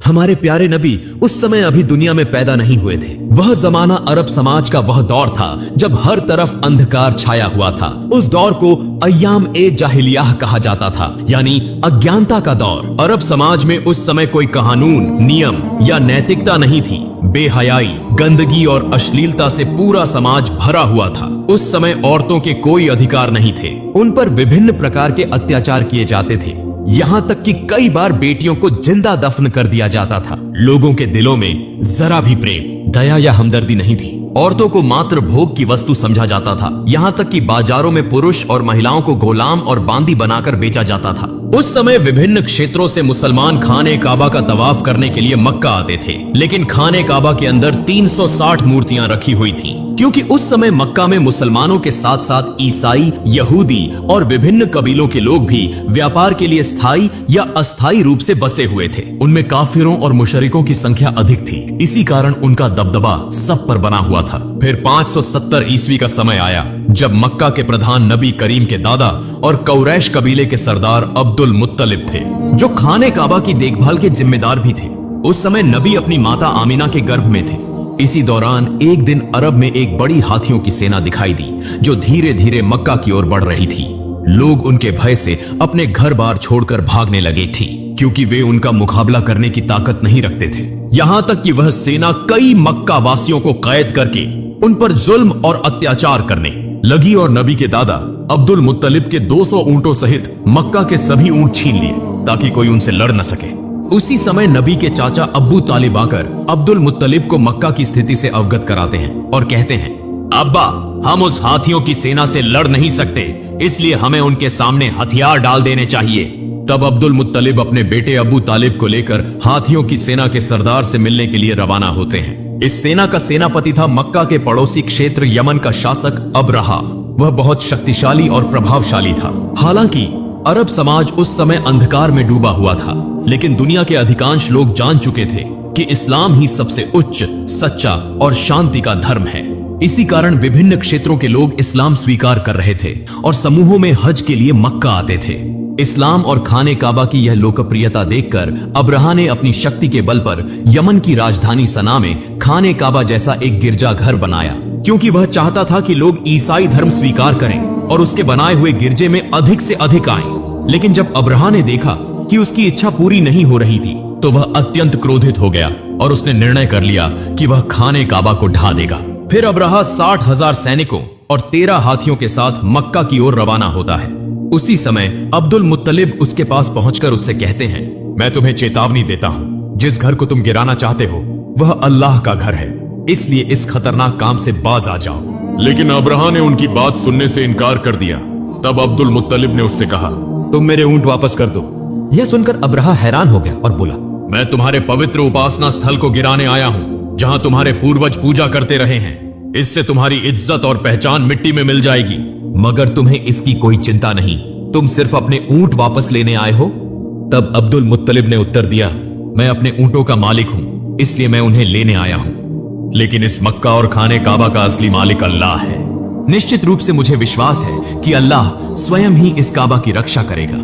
हमारे प्यारे नबी उस समय अभी दुनिया में पैदा नहीं हुए थे। वह जमाना अरब समाज का वह दौर था जब हर तरफ अंधकार छाया हुआ था। उस दौर को अय्याम ए जाहिलियाह कहा जाता था, यानी अज्ञानता का दौर। अरब समाज में उस समय कोई कानून, नियम या नैतिकता नहीं थी। बेहयाई, गंदगी और अश्लीलता से पूरा समाज भरा हुआ था। उस समय औरतों के कोई अधिकार नहीं थे। उन पर विभिन्न प्रकार के अत्याचार किए जाते थे, यहाँ तक कि कई बार बेटियों को जिंदा दफन कर दिया जाता था। लोगों के दिलों में जरा भी प्रेम, दया या हमदर्दी नहीं थी। औरतों को मात्र भोग की वस्तु समझा जाता था। यहाँ तक कि बाजारों में पुरुष और महिलाओं को गुलाम और बांदी बनाकर बेचा जाता था। उस समय विभिन्न क्षेत्रों से मुसलमान खाने काबा का तवाफ करने के लिए मक्का आते थे, लेकिन खाने काबा के अंदर 360 मूर्तियां रखी हुई थीं, क्योंकि उस समय मक्का में मुसलमानों के साथ साथ ईसाई, यहूदी और विभिन्न कबीलों के लोग भी व्यापार के लिए स्थायी या अस्थायी रूप से बसे हुए थे। उनमें काफिरों और मुशरिकों की संख्या अधिक थी, इसी कारण उनका दबदबा सब पर बना हुआ था। फिर 570 ईस्वी का समय आया जब मक्का के प्रधान नबी करीम के दादा और कौरैश कबीले के सरदार अब्दुल मुत्तलिब थे, जो खाने काबा की देखभाल के जिम्मेदार भी थे। उस समय नबी अपनी माता आमिना के गर्भ में थे। इसी दौरान एक दिन अरब में एक बड़ी हाथियों की सेना दिखाई दी, जो धीरे धीरे मक्का की ओर बढ़ रही थी। लोग उनके भय से अपने घर बार छोड़कर भागने लगे थी, क्योंकि वे उनका मुकाबला करने की ताकत नहीं रखते थे। यहाँ तक कि वह सेना कई मक्का वासियों को कैद करके उन पर जुल्म और अत्याचार करने लगी और नबी के दादा अब्दुल मुत्तलिब के 200 ऊंटों सहित मक्का के सभी ऊंट छीन लिए, ताकि कोई उनसे लड़ न सके। उसी समय नबी के चाचा अब्बू तालिब आकर अब्दुल मुत्तलिब को मक्का की स्थिति से अवगत कराते हैं और कहते हैं, अब्बा, हम उस हाथियों की सेना से लड़ नहीं सकते, इसलिए हमें उनके सामने हथियार डाल देने चाहिए। तब अब्दुल मुत्तलिब अपने बेटे अबू तालिब को लेकर हाथियों की सेना के सरदार से मिलने के लिए रवाना होते हैं। इस सेना का सेनापति था मक्का के पड़ोसी क्षेत्र यमन का शासक अबरहा। वह बहुत शक्तिशाली और प्रभावशाली था। हालांकि अरब समाज उस समय अंधकार में डूबा हुआ था, लेकिन दुनिया के अधिकांश लोग जान चुके थे कि इस्लाम ही सबसे उच्च, सच्चा और शांति का धर्म है। इसी कारण विभिन्न क्षेत्रों के लोग इस्लाम स्वीकार कर रहे थे और समूहों में हज के लिए मक्का आते थे। इस्लाम और खाने काबा की यह लोकप्रियता देखकर अबरहा ने अपनी शक्ति के बल पर यमन की राजधानी सना में खाने काबा जैसा एक गिरजाघर बनाया, क्योंकि वह चाहता था कि लोग ईसाई धर्म स्वीकार करें और उसके बनाए हुए गिरजे में अधिक से अधिक आएं। लेकिन जब अबरहा ने देखा कि उसकी इच्छा पूरी नहीं हो रही थी, तो वह अत्यंत क्रोधित हो गया और उसने निर्णय कर लिया कि वह खाने काबा को ढा देगा। फिर अबरहा 60,000 सैनिकों और 13 हाथियों के साथ मक्का की ओर रवाना होता है। उसी समय अब्दुल मुत्तलिब उसके पास पहुंचकर उससे कहते हैं, मैं तुम्हें चेतावनी देता हूं, जिस घर को तुम गिराना चाहते हो वह अल्लाह का घर है, इसलिए इस खतरनाक काम से बाज आ जाओ। लेकिन अबरहा ने उनकी बात सुनने से इनकार कर दिया। तब अब्दुल मुत्तलिब ने उससे कहा, तुम मेरे ऊंट वापस कर दो। यह सुनकर अबरहा हैरान हो गया और बोला, मैं तुम्हारे पवित्र उपासना स्थल को गिराने आया हूं, जहां तुम्हारे पूर्वज पूजा करते रहे हैं। इससे तुम्हारी इज्जत और पहचान मिट्टी में मिल जाएगी। मगर तुम्हें इसकी कोई चिंता नहीं, तुम सिर्फ अपने ऊंट वापस लेने आए हो। तब अब्दुल मुत्तलिब ने उत्तर दिया, मैं अपने ऊंटों का मालिक हूं, इसलिए मैं उन्हें लेने आया हूं। लेकिन इस मक्का और खाने काबा का असली मालिक अल्लाह है। निश्चित रूप से मुझे विश्वास है कि अल्लाह स्वयं ही इस काबा की रक्षा करेगा।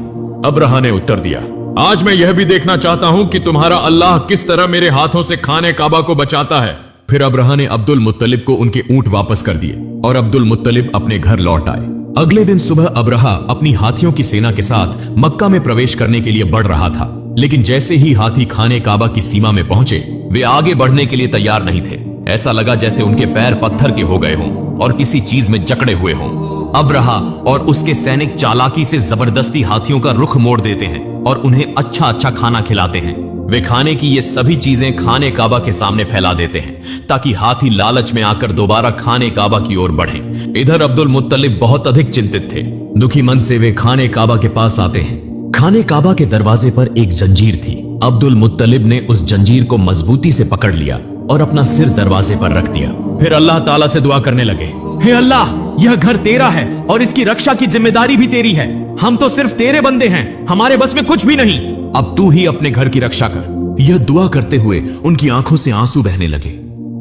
अबरहा ने उत्तर दिया, आज मैं यह भी देखना चाहता हूं कि तुम्हारा अल्लाह किस तरह मेरे हाथों से खाने काबा को बचाता है। फिर अबरहा ने अब्दुल मुत्तलिब को उनके ऊंट वापस कर दिए और अब्दुल मुत्तलिब अपने घर लौट आए। अगले दिन सुबह अबरहा अपनी हाथियों की सेना के साथ मक्का में प्रवेश करने के लिए बढ़ रहा था, लेकिन जैसे ही हाथी खाने काबा की सीमा में पहुंचे, वे आगे बढ़ने के लिए तैयार नहीं थे। ऐसा लगा जैसे उनके पैर पत्थर के हो गए हों और किसी चीज में जकड़े हुए हों। अबरहा और उसके सैनिक चालाकी से जबरदस्ती हाथियों का रुख मोड़ देते हैं और उन्हें अच्छा अच्छा खाना खिलाते हैं। वे खाने की ये सभी चीजें खाने काबा के सामने फैला देते हैं, ताकि हाथी लालच में आकर दोबारा खाने काबा की ओर बढ़ें। इधर अब्दुल मुत्तलिब बहुत अधिक चिंतित थे। दुखी मन से वे खाने काबा के पास आते हैं। खाने काबा के दरवाजे पर एक जंजीर थी। अब्दुल मुत्तलिब ने उस जंजीर को मजबूती से पकड़ लिया और अपना सिर दरवाजे पर रख दिया। फिर अल्लाह ताला से दुआ करने लगे, हे अल्लाह, यह घर तेरा है और इसकी रक्षा की जिम्मेदारी भी तेरी है। हम तो सिर्फ तेरे बंदे हैं, हमारे बस में कुछ भी नहीं। अब तू ही अपने घर की रक्षा कर। यह दुआ करते हुए उनकी आंखों से आंसू बहने लगे।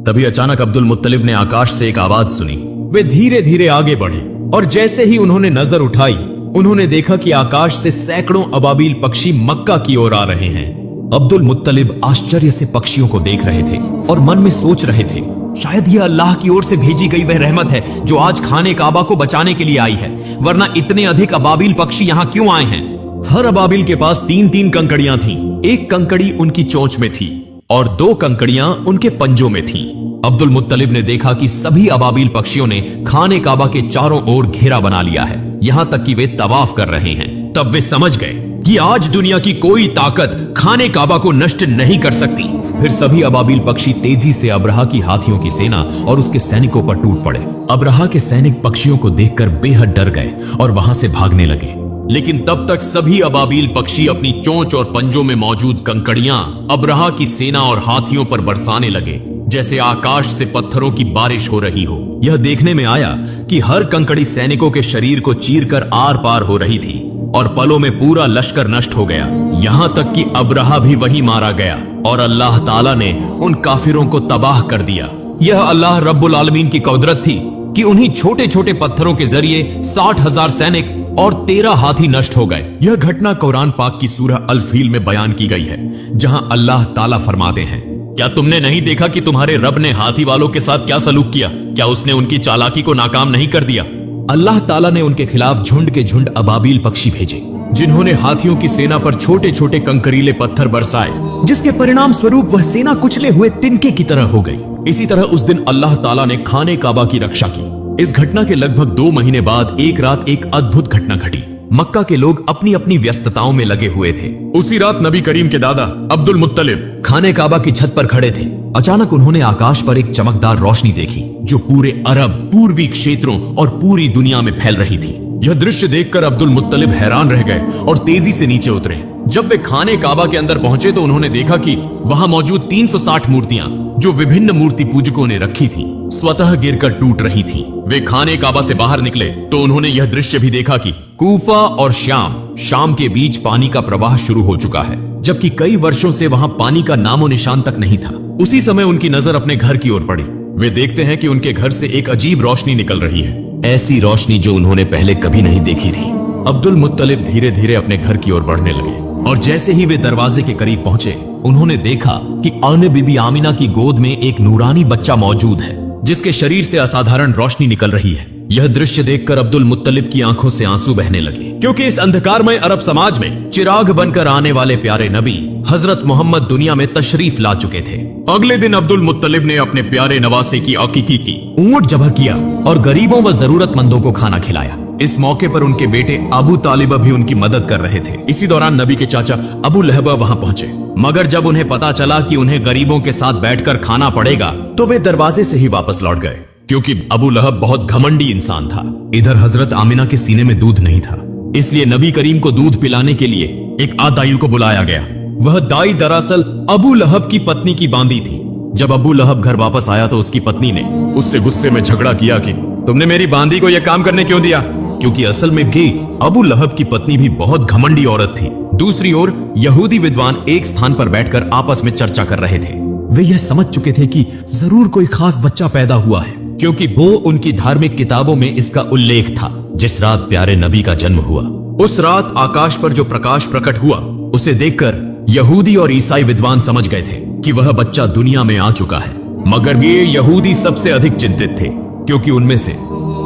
तभी अचानक अब्दुल मुत्तलिब ने आकाश से एक आवाज सुनी। वे धीरे धीरे आगे बढ़े और जैसे ही उन्होंने नजर उठाई, उन्होंने देखा कि आकाश से सैकड़ों अबाबील पक्षी मक्का की ओर आ रहे हैं। अब्दुल मुत्तलिब आश्चर्य से पक्षियों को देख रहे थे और मन में सोच रहे थे, शायद यह अल्लाह की ओर से भेजी गई वह रहमत है जो आज खाने काबा को बचाने के लिए आई है, वरना इतने अधिक अबाबिल पक्षी यहाँ क्यों आए हैं। हर अबाबिल के पास 3-3 कंकड़ियां थीं। एक कंकड़ी उनकी चोंच में थी और 2 कंकड़ियां उनके पंजों में थीं। अब्दुल मुत्तलिब ने देखा कि सभी अबाबिल पक्षियों ने खाने काबा के चारों ओर घेरा बना लिया है, यहाँ तक कि वे तवाफ कर रहे हैं। तब वे समझ गए कि आज दुनिया की कोई ताकत खाने काबा को नष्ट नहीं कर सकती। फिर सभी अबाबिल पक्षी तेजी से अब्रहा की हाथियों की सेना और उसके सैनिकों पर टूट पड़े। अब्रहा के सैनिक पक्षियों को देखकर बेहद डर गए और वहां से भागने लगे, लेकिन तब तक सभी अबाबिल पक्षी अपनी चोंच और पंजों में मौजूद कंकड़ियां अब्रहा की सेना और हाथियों पर बरसाने लगे, जैसे आकाश से पत्थरों की बारिश हो रही हो। यह देखने में आया कि हर कंकड़ी सैनिकों के शरीर को चीरकर आर पार हो रही थी और पलों में पूरा लश्कर नष्ट हो गया। यहाँ तक कि अब्रहा भी वहीं मारा गया और अल्लाह ताला ने उन काफिरों को तबाह कर दिया। यह अल्लाह रब्बुल आलमीन की कुदरत थी कि उन्हीं छोटे छोटे पत्थरों के जरिए 60,000 सैनिक और 13 हाथी नष्ट हो गए। यह घटना कुरान पाक की सूरह अल फील में बयान की गई है, जहां अल्लाह ताला फरमाते हैं, क्या तुमने नहीं देखा कि तुम्हारे रब ने हाथी वालों के साथ क्या सलूक किया? क्या उसने उनकी चालाकी को नाकाम नहीं कर दिया? अल्लाह ताला ने उनके खिलाफ झुंड के झुंड अबाबिल पक्षी भेजे, जिन्होंने हाथियों की सेना पर छोटे छोटे कंकरीले पत्थर बरसाए, जिसके परिणाम स्वरूप वह सेना कुचले हुए तिनके की तरह हो गई। इसी तरह उस दिन अल्लाह ताला ने खाने काबा की रक्षा की। इस घटना के लगभग 2 महीने बाद एक रात एक अद्भुत घटना घटी। मक्का के लोग अपनी अपनी व्यस्तताओं में लगे हुए थे। उसी रात नबी करीम के दादा अब्दुल मुत्तलिब खाने काबा की छत पर खड़े थे। अचानक उन्होंने आकाश पर एक चमकदार रोशनी देखी, जो पूरे अरब, पूर्वी क्षेत्रों और पूरी दुनिया में फैल रही थी। यह दृश्य देखकर अब्दुल मुत्तलिब हैरान रह गए और तेजी से नीचे उतरे। जब वे खाने काबा के अंदर पहुंचे तो उन्होंने देखा कि वहां मौजूद 360 मूर्तियां, जो विभिन्न मूर्ति पूजकों ने रखी थी, स्वतः गिरकर टूट रही थीं। वे खाने काबा से बाहर निकले तो उन्होंने यह दृश्य भी देखा कि कूफा और शाम के बीच पानी का प्रवाह शुरू हो चुका है, जबकि कई वर्षों से वहां पानी का नामो निशान तक नहीं था। उसी समय उनकी नजर अपने घर की ओर पड़ी। वे देखते हैं कि उनके घर से एक अजीब रोशनी निकल रही है, ऐसी रोशनी जो उन्होंने पहले कभी नहीं देखी थी। अब्दुल मुत्तलिब धीरे धीरे अपने घर की ओर बढ़ने लगे और जैसे ही वे दरवाजे के करीब पहुंचे, उन्होंने देखा कि आने बीबी आमिना की गोद में एक नूरानी बच्चा मौजूद है, जिसके शरीर से असाधारण रोशनी निकल रही है। यह दृश्य देखकर अब्दुल मुत्तलिब की आंखों से आंसू बहने लगे, क्योंकि इस अंधकारमय अरब समाज में चिराग बनकर आने वाले प्यारे नबी हजरत मोहम्मद दुनिया में तशरीफ ला चुके थे। अगले दिन अब्दुल मुत्तलिब ने अपने प्यारे नवासे की अकीकी की, ऊंट जबह किया और गरीबों व जरूरतमंदों को खाना खिलाया। इस मौके पर उनके बेटे अबू तालिब भी उनकी मदद कर रहे थे। इसी दौरान नबी के चाचा अबू लहब वहां पहुंचे, मगर जब उन्हें पता चला कि उन्हें गरीबों के साथ बैठकर खाना पड़ेगा तो वे दरवाजे से ही वापस लौट गए, क्योंकि अबू लहब बहुत घमंडी इंसान था। इधर हजरत आमिना के सीने में दूध नहीं था, इसलिए नबी करीम को दूध पिलाने के लिए एक आदायु को बुलाया गया। वह दाई दरअसल अबू लहब की पत्नी की बांदी थी। जब अबू लहब घर वापस आया तो उसकी पत्नी ने उससे गुस्से में झगड़ा किया कि तुमने मेरी बांदी को यह काम करने क्यों दिया, क्योंकि असल में भी अबू लहब की पत्नी भी बहुत घमंडी औरत थी। दूसरी ओर यहूदी विद्वान एक स्थान पर बैठकर आपस में चर्चा कर रहे थे। वे यह समझ चुके थे कि जरूर कोई खास बच्चा पैदा हुआ है, क्योंकि वो उनकी धार्मिक किताबों में इसका उल्लेख था। जिस रात प्यारे नबी का जन्म हुआ, उस रात आकाश पर जो प्रकाश प्रकट हुआ, उसे देखकर यहूदी और ईसाई विद्वान समझ गए थे कि वह बच्चा दुनिया में आ चुका है। मगर ये यहूदी सबसे अधिक चिंतित थे, क्योंकि उनमें से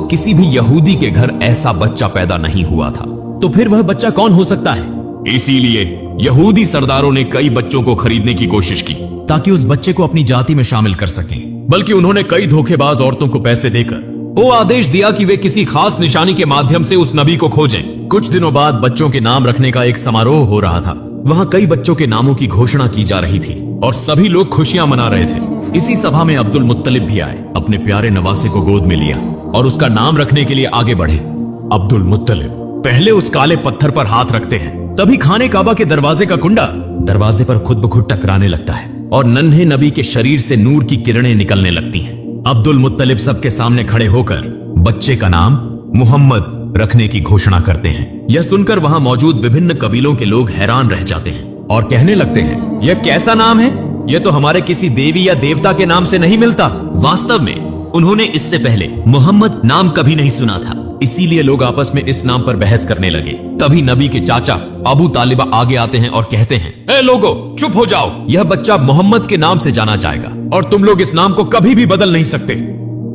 किसी भी यहूदी के घर ऐसा बच्चा पैदा नहीं हुआ था। तो फिर वह बच्चा कौन हो सकता है? इसीलिए यहूदी सरदारों ने कई बच्चों को खरीदने की कोशिश की, ताकि उस बच्चे को अपनी जाति में शामिल कर सकें। बल्कि उन्होंने कई धोखेबाज औरतों को पैसे देकर वो आदेश दिया कि वे किसी खास निशानी के माध्यम से उस नबी को खोजें। कुछ दिनों बाद बच्चों के नाम रखने का एक समारोह हो रहा था। वहां कई बच्चों के नामों की घोषणा की जा रही थी और सभी लोग खुशियां मना रहे थे। इसी सभा में अब्दुल मुत्तलिब भी आए, अपने प्यारे नवासे को गोद में लिया और उसका नाम रखने के लिए आगे बढ़े। अब्दुल मुत्तलिब पहले उस काले पत्थर पर हाथ रखते हैं, तभी खाने काबा के दरवाजे का कुंडा दरवाजे पर खुद ब खुद टकराने लगता है और नन्हे नबी के शरीर से नूर की किरणें निकलने लगती हैं। अब्दुल मुत्तलिब सबके सामने खड़े होकर बच्चे का नाम मोहम्मद रखने की घोषणा करते हैं। यह सुनकर वहां मौजूद विभिन्न कबीलों के लोग हैरान रह जाते हैं और कहने लगते हैं, यह कैसा नाम है? यह तो हमारे किसी देवी या देवता के नाम से नहीं मिलता। वास्तव में उन्होंने इससे पहले मोहम्मद नाम कभी नहीं सुना था। इसीलिए लोग आपस में इस नाम पर बहस करने लगे। तभी नबी के चाचा अबू तालिबा आगे आते हैं और कहते हैं, ए लोगो, चुप हो जाओ, यह बच्चा मोहम्मद के नाम से जाना जाएगा और तुम लोग इस नाम को कभी भी बदल नहीं सकते।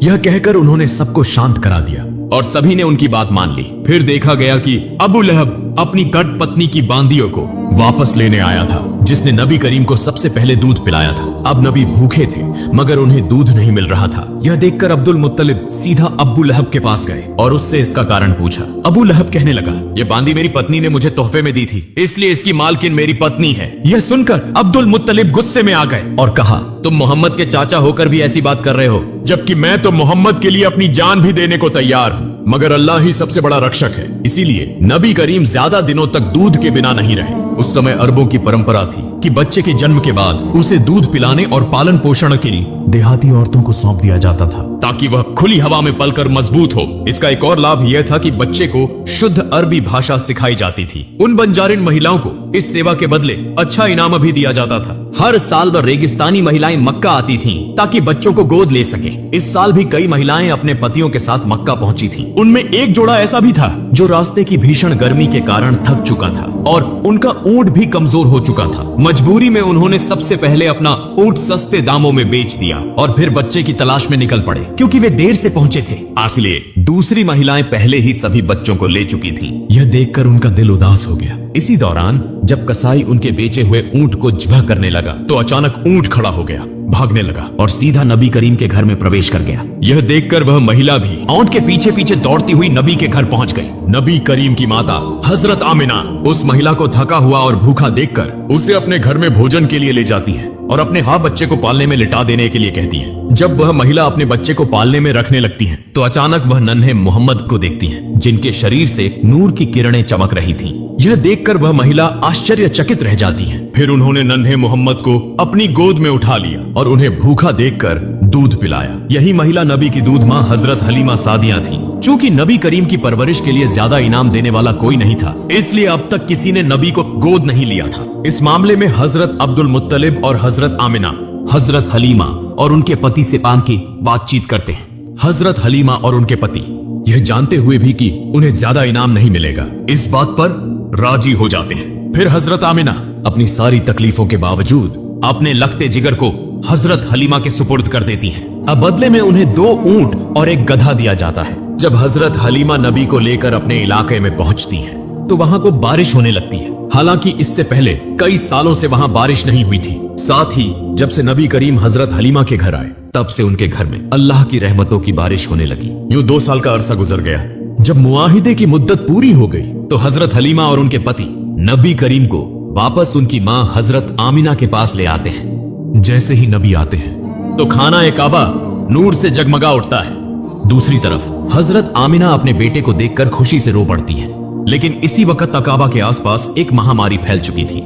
यह कहकर उन्होंने सबको शांत करा दिया और सभी ने उनकी बात मान ली। फिर देखा गया कि अबू लहब अपनी कट पत्नी की बांदियों को वापस लेने आया था, जिसने नबी करीम को सबसे पहले दूध पिलाया था। अब नबी भूखे थे मगर उन्हें दूध नहीं मिल रहा था। यह देखकर अब्दुल मुत्तलिब सीधा अबू लहब के पास गए और उससे इसका कारण पूछा। अबू लहब कहने लगा, यह बांदी मेरी पत्नी ने मुझे तोहफे में दी थी, इसलिए इसकी मालकिन मेरी पत्नी है। यह सुनकर अब्दुल मुत्तलिब गुस्से में आ गए और कहा, तुम मोहम्मद के चाचा होकर भी ऐसी बात कर रहे हो, जबकि मैं तो मोहम्मद के लिए अपनी जान भी देने को तैयार हूँ, मगर अल्लाह ही सबसे बड़ा रक्षक है। इसीलिए नबी करीम ज्यादा दिनों तक दूध के बिना नहीं रहे। उस समय अरबों की परंपरा थी कि बच्चे के जन्म के बाद उसे दूध पिलाने और पालन पोषण के लिए देहाती औरतों को सौंप दिया जाता था, ताकि वह खुली हवा में पलकर मजबूत हो। इसका एक और लाभ यह था कि बच्चे को शुद्ध अरबी भाषा सिखाई जाती थी। उन बंजारिन महिलाओं को इस सेवा के बदले अच्छा इनाम भी दिया जाता था। हर साल वह रेगिस्तानी महिलाएं मक्का आती थीं ताकि बच्चों को गोद ले सके। इस साल भी कई महिलाएं अपने पतियों के साथ मक्का पहुंची थीं। उनमें एक जोड़ा ऐसा भी था जो रास्ते की भीषण गर्मी के कारण थक चुका था और उनका ऊंट भी कमजोर हो चुका था। मजबूरी में उन्होंने सबसे पहले अपना ऊंट सस्ते दामों में बेच दिया और फिर बच्चे की तलाश में निकल पड़े, क्योंकि वे देर से पहुंचे थे। इसलिए दूसरी महिलाएं पहले ही सभी बच्चों को ले चुकी थीं। यह देखकर उनका दिल उदास हो गया। इसी दौरान जब कसाई उनके बेचे हुए ऊंट को ज़िबह करने लगा तो अचानक ऊंट खड़ा हो गया, भागने लगा और सीधा नबी करीम के घर में प्रवेश कर गया। यह देखकर वह महिला भी ऊंट के पीछे पीछे दौड़ती हुई नबी के घर पहुंच गई। नबी करीम की माता हजरत आमिना उस महिला को थका हुआ और भूखा देखकर उसे अपने घर में भोजन के लिए ले जाती है और अपने बच्चे को पालने में लिटा देने के लिए कहती है। जब वह महिला अपने बच्चे को पालने में रखने लगती है तो अचानक वह नन्हे मोहम्मद को देखती है, जिनके शरीर से नूर की किरणें चमक रही थीं। यह देखकर वह महिला आश्चर्यचकित रह जाती है। फिर उन्होंने नन्हे मोहम्मद को अपनी गोद में उठा लिया और उन्हें भूखा देखकर दूध पिलाया। यही महिला नबी की दूध माँ हजरत हलीमा सादिया थी। चूंकि नबी करीम की परवरिश के लिए ज्यादा इनाम देने वाला कोई नहीं था, इसलिए अब तक किसी ने नबी को गोद नहीं लिया था। इस मामले में हजरत अब्दुल मुत्तलिब और हजरत आमिना हजरत हलीमा और उनके पति से पान की बातचीत करते हैं। हजरत हलीमा और उनके पति यह जानते हुए भी कि उन्हें ज्यादा इनाम नहीं मिलेगा, इस बात पर राजी हो जाते हैं। फिर हजरत आमिना अपनी सारी तकलीफों के बावजूद अपने लखते जिगर को हजरत हलीमा के सुपुर्द कर देती हैं। अब बदले में उन्हें 2 ऊंट और एक गधा दिया जाता है। जब हजरत हलीमा नबी को लेकर अपने इलाके में पहुंचती हैं, तो वहां को बारिश होने लगती है। हालांकि इससे पहले कई सालों से वहां बारिश नहीं हुई थी। साथ ही जब से नबी करीम हजरत हलीमा के घर आए, तब से उनके घर में अल्लाह की रहमतों की बारिश होने लगी। यूं 2 साल का अरसा गुजर गया। जब मुआहिदे की मुद्दत पूरी हो गई तो हजरत हलीमा और उनके पति नबी करीम को वापस उनकी मां हजरत आमिना के पास ले आते हैं। जैसे ही नबी आते हैं तो खाना ए काबा नूर से जगमगा उठता है। दूसरी तरफ हजरत आमिना अपने बेटे को देखकर खुशी से रो पड़ती हैं। लेकिन इसी वक्त काबा के आसपास एक महामारी फैल चुकी थी।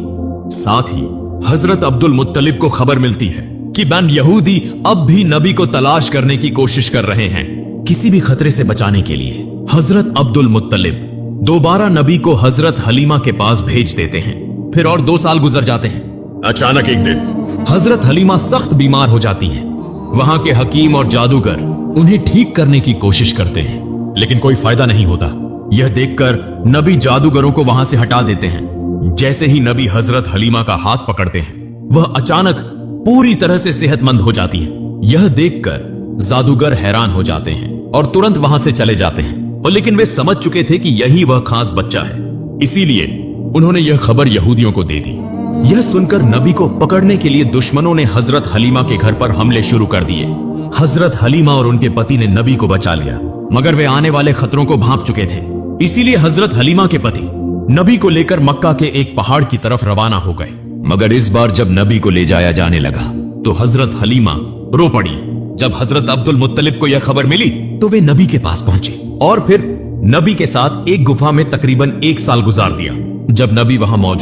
साथ ही हजरत अब्दुल मुत्तलिब को खबर मिलती है कि बन यहूदी अब भी नबी को तलाश करने की कोशिश कर रहे हैं। किसी भी खतरे से बचाने के लिए हजरत अब्दुल मुत्तलिब दोबारा नबी को हजरत हलीमा के पास भेज देते हैं। फिर और 2 साल गुजर जाते हैं। अचानक एक दिन हजरत हलीमा सख्त बीमार हो जाती हैं। वहां के हकीम और जादूगर उन्हें ठीक करने की कोशिश करते हैं, लेकिन कोई फायदा नहीं होता। यह देखकर नबी जादूगरों को वहां से हटा देते हैं। जैसे ही नबी हजरत हलीमा का हाथ पकड़ते हैं, वह अचानक पूरी तरह से सेहतमंद हो जाती है। यह देखकर जादूगर हैरान हो जाते हैं और तुरंत वहां से चले जाते हैं। और लेकिन वे समझ चुके थे कि यही वह खास बच्चा है, इसीलिए उन्होंने यह खबर यहूदियों को दे दी। यह सुनकर नबी को पकड़ने के लिए दुश्मनों ने हजरत हलीमा के घर पर हमले शुरू कर दिए। हजरत हलीमा और उनके पति ने नबी को बचा लिया, मगर वे आने वाले खतरों को भांप चुके थे। इसीलिए हजरत हलीमा के पति नबी को लेकर मक्का के एक पहाड़ की तरफ रवाना हो गए। मगर इस बार जब नबी को ले जाया जाने लगा तो हजरत हलीमा रो पड़ी। जब हजरत अब्दुल मुत्तलिब को यह खबर मिली तो वे नबी के पास पहुंचे और फिर नबी के साथ एक गुफा में तकरीबन 1 साल गुजार दिया। जब नबी वहां मौजूद